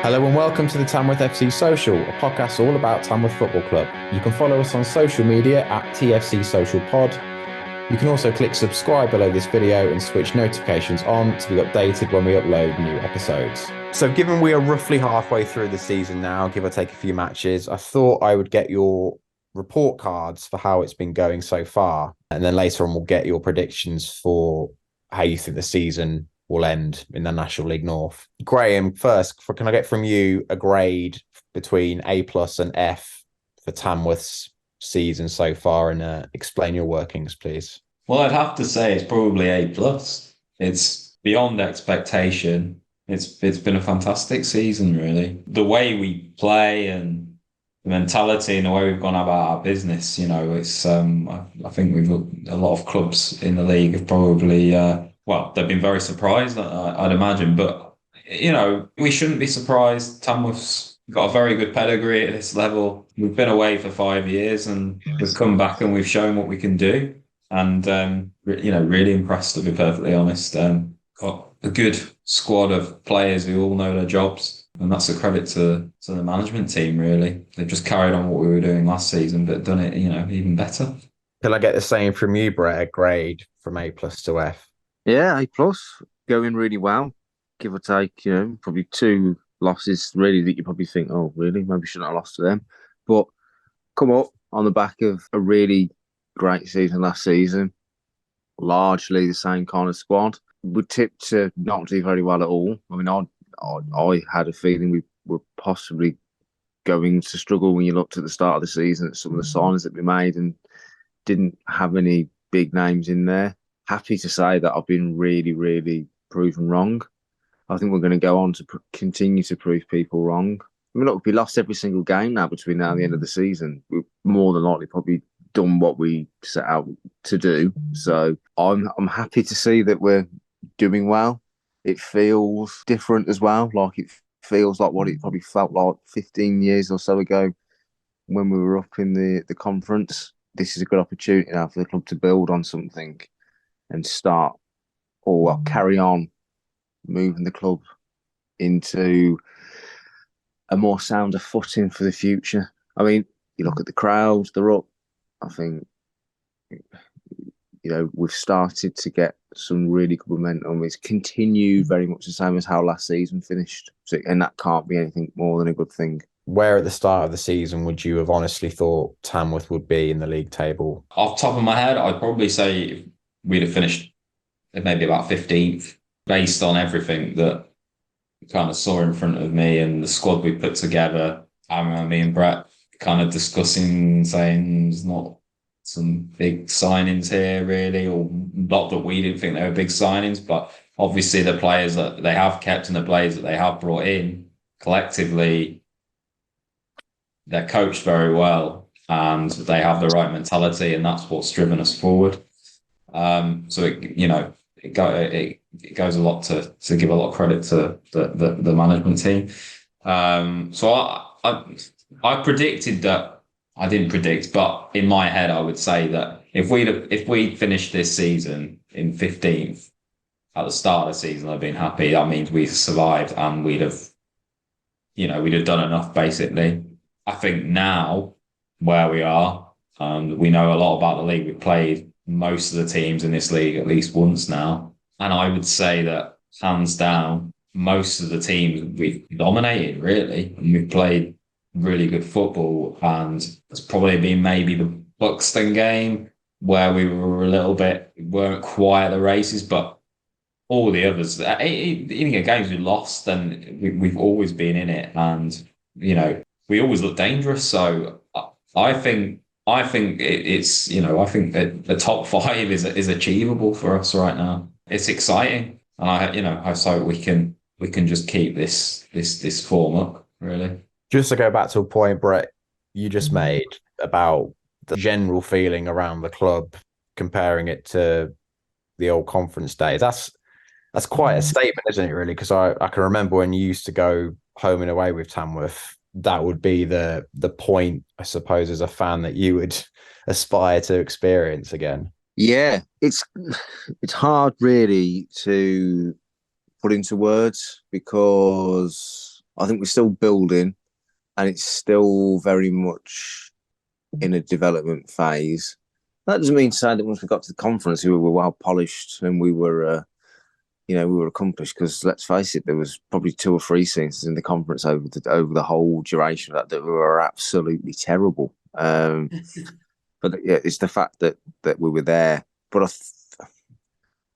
Hello and welcome to the Tamworth FC Social, a podcast all about Tamworth Football Club. You can follow us on social media at TFC Social Pod. You can also click subscribe below this video and switch notifications on to be updated when we upload new episodes. So given we are roughly halfway through the season now, give or take a few matches, I thought I would get your report cards for how it's been going so far. And then later on, we'll get your predictions for how you think the season will end in the National League North. Graham, first, can I get from you a grade between A plus and F for Tamworth's season so far, and explain your workings, please? Well, I'd have to say it's probably A plus. It's beyond expectation. It's been a fantastic season, really. The way we play and the mentality and the way we've gone about our business, it's I think we've a lot of clubs in the league have probably they've been very surprised, I'd imagine, but we shouldn't be surprised. Tamworth's got a very good pedigree at this level. We've been away for 5 years and we've come back and we've shown what we can do. And, really impressed, to be perfectly honest. Got a good squad of players who all know their jobs. And that's a credit to the management team, really. They've just carried on what we were doing last season, but done it, even better. Can I get the same from you, Brett, a grade from A plus to F? Yeah, A plus, going really well. Give or take, probably two losses really that you probably think, oh, really? Maybe shouldn't have lost to them. But come up on the back of a really great season last season. Largely the same kind of squad. We tipped to not do very well at all. I mean, I had a feeling we were possibly going to struggle when you looked at the start of the season at some of the signings that we made and didn't have any big names in there. Happy to say that I've been really, really proven wrong. I think we're going to go on to continue to prove people wrong. I mean, look, we lost every single game now between now and the end of the season. We've more than likely probably done what we set out to do. So I'm happy to see that we're doing well. It feels different as well. Like it feels like what it probably felt like 15 years or so ago when we were up in the conference. This is a good opportunity now for the club to build on something and start or carry on moving the club into a more sounder footing for the future. I mean, you look at the crowds, they're up. I think, we've started to get some really good momentum. It's continued very much the same as how last season finished. And that can't be anything more than a good thing. Where at the start of the season would you have honestly thought Tamworth would be in the league table? Off the top of my head, I'd probably say we'd have finished maybe about 15th, based on everything that you kind of saw in front of me and the squad we put together. I remember me and Brett kind of discussing, saying there's not some big signings here, really, or not that we didn't think they were big signings, but obviously the players that they have kept and the players that they have brought in collectively, they're coached very well and they have the right mentality, and that's what's driven us forward. So it goes a lot to give a lot of credit to the management team. So I predicted that. I didn't predict, but in my head, I would say that if we'd finished this season in 15th at the start of the season, I'd been happy. That means we survived and we'd have done enough, basically. I think now where we are, we know a lot about the league. We've played most of the teams in this league at least once now. And I would say that hands down, most of the teams we've dominated, really. And we've played really good football, and it's probably been maybe the Buxton game where we weren't quite at the races, but all the others, even the games we lost, then we've always been in it, and we always look dangerous. So I think it's I think that the top five is achievable for us right now. It's exciting, and I hope we can just keep this form up, really. Just to go back to a point, Brett, you just made about the general feeling around the club, comparing it to the old conference days. That's quite a statement, isn't it, really? Because I can remember when you used to go home and away with Tamworth, that would be the point, I suppose, as a fan that you would aspire to experience again. Yeah, it's hard really to put into words because I think we're still building, and it's still very much in a development phase. That doesn't mean to say that once we got to the conference, we were well polished and we were, we were accomplished. Because let's face it, there was probably 2 or 3 seasons in the conference over the whole duration of that were absolutely terrible. But yeah, it's the fact that we were there. But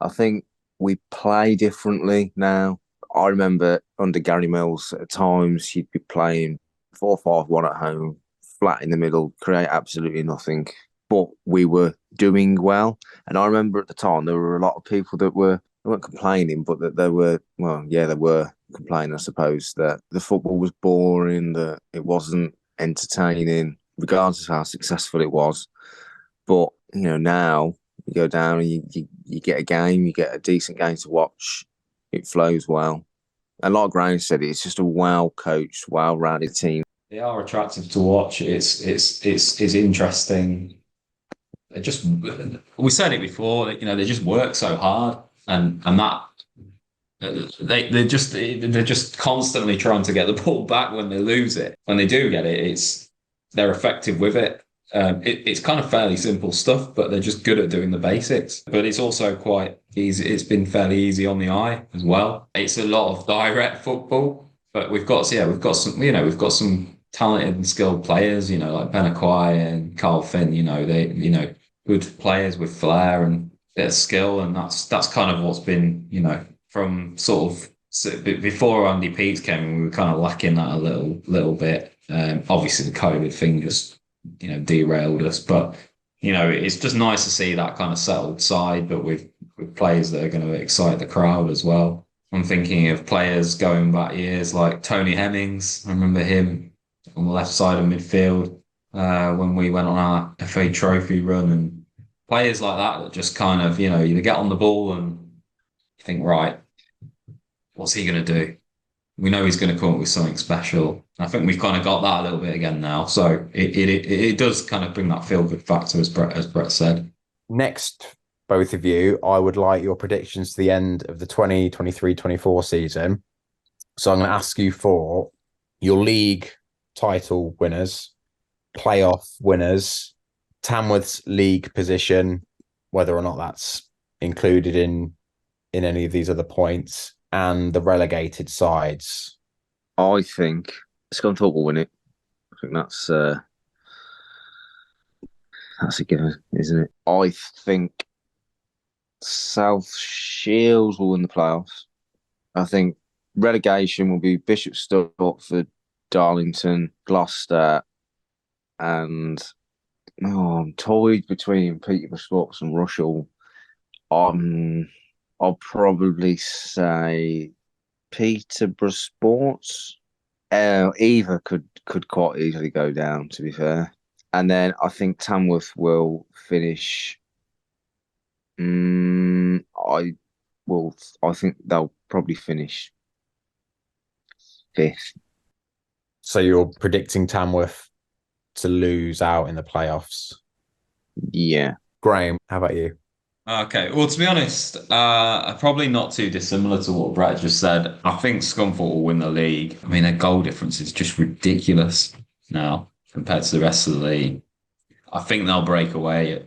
I think we play differently now. I remember under Gary Mills at times you'd be playing 4-5-1 at home, flat in the middle, create absolutely nothing. But we were doing well. And I remember at the time there were a lot of people that weren't complaining, but that they were complaining, I suppose, that the football was boring, that it wasn't entertaining, regardless of how successful it was. But, now you go down and you get a game, you get a decent game to watch. It flows well. And like Graham said, it's just a well-coached, well-rounded team. They are attractive to watch. It's interesting. We said it before, they just work so hard and that they're just constantly trying to get the ball back when they lose it. When they do get it, they're effective with it. It's kind of fairly simple stuff, but they're just good at doing the basics. But it's also quite easy. It's been fairly easy on the eye as well. It's a lot of direct football, but we've got some talented and skilled players, like Ben Aquai and Carl Finn. They good players with flair and bit of skill, and that's kind of what's been, from sort of before Andy Peets came, we were kind of lacking that a little bit. Obviously, the COVID thing just derailed us, but it's just nice to see that kind of settled side, but with players that are going to excite the crowd as well. I'm thinking of players going back years like Tony Hemmings. I remember him on the left side of midfield when we went on our FA Trophy run, and players like that just kind of you get on the ball and you think, right, what's he going to do? We know he's going to come up with something special. I think we've kind of got that a little bit again now. So it does kind of bring that feel-good factor, as Brett said. Next, both of you, I would like your predictions to the end of the 2023-24 season. So I'm going to ask you for your league title winners, playoff winners, Tamworth's league position, whether or not that's included in any of these other points, and the relegated sides. I think Scunthorpe will win it. I think that's a given, isn't it? I think South Shields will win the playoffs. I think relegation will be Bishop Stortford, Darlington, Gloucester, and I'm toyed between Peterborough Sports and Rushall. I'll probably say Peterborough Sports. Either could quite easily go down, to be fair. And then I think Tamworth will finish. I think they'll probably finish 5th. So you're predicting Tamworth to lose out in the playoffs? Yeah. Graham, how about you? Okay, well, to be honest, probably not too dissimilar to what Brett just said. I think Scunthorpe will win the league. I mean, their goal difference is just ridiculous now compared to the rest of the league. I think they'll break away.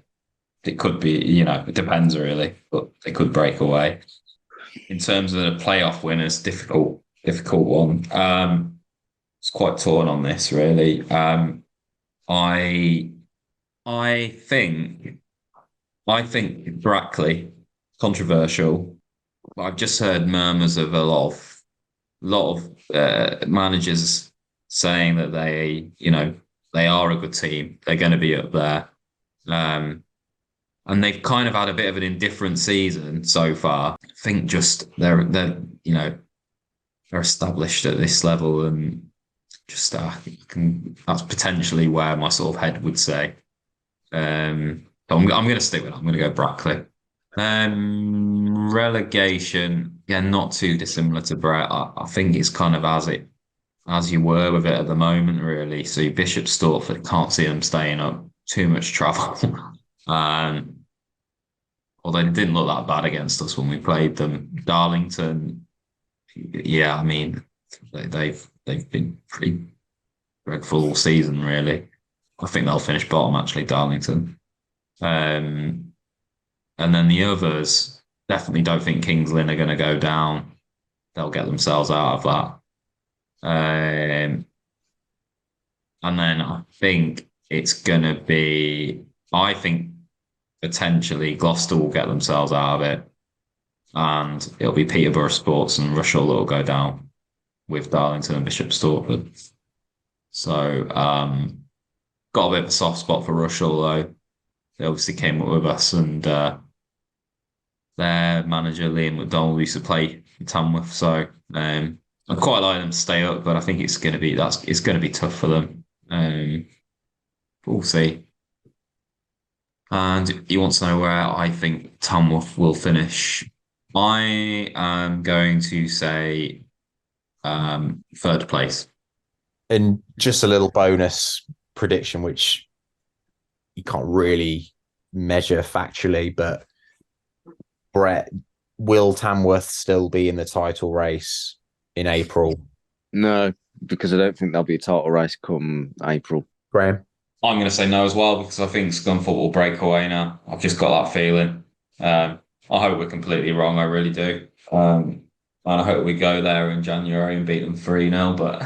It could be, it depends really, but they could break away. In terms of the playoff winners, difficult one. It's quite torn on this, really. I think Brackley, controversial. I've just heard murmurs of a lot of managers saying that they are a good team. They're going to be up there, and they've kind of had a bit of an indifferent season so far. I think just they're established at this level, and just that's potentially where my sort of head would say. But I'm going to stick with it. I'm going to go Brackley. Relegation, not too dissimilar to Brett. I think it's kind of as you were with it at the moment, really. So Bishop Stortford, can't see them staying up. Too much travel. Although they didn't look that bad against us when we played them. Darlington, I mean, they've they've been pretty dreadful all season, really. I think they'll finish bottom, actually, Darlington. And then the others, definitely don't think Kings Lynn are going to go down. They'll get themselves out of that. And then I think it's going to be, I think potentially Gloucester will get themselves out of it. And it'll be Peterborough Sports and Rushall that will go down with Darlington and Bishop Stortford. So, got a bit of a soft spot for Rushall, though. They obviously came up with us, and their manager, Liam McDonald, used to play in Tamworth. So, I'd quite like them to stay up, but I think it's going to be tough for them. We'll see. And he wants to know where I think Tamworth will finish. I am going to say third place. And just a little bonus prediction, which you can't really measure factually, but Brett, will Tamworth still be in the title race in April? No, because I don't think there'll be a title race come April. Graham? I'm going to say no as well, because I think Scunthorpe will break away now. I've just got that feeling. I hope we're completely wrong. I really do. And I hope we go there in January and beat them 3-0. But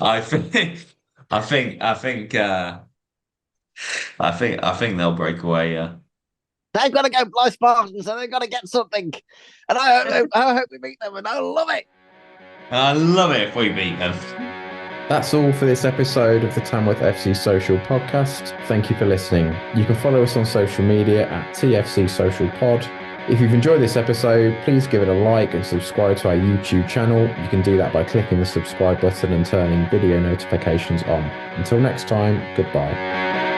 I think they'll break away. Yeah. They've got to go Blythe Spartans, so they've got to get something. And I hope we beat them, and I love it. I love it if we beat them. That's all for this episode of the Tamworth FC Social podcast. Thank you for listening. You can follow us on social media at TFC Social Pod. If you've enjoyed this episode, please give it a like and subscribe to our YouTube channel. You can do that by clicking the subscribe button and turning video notifications on. Until next time, goodbye.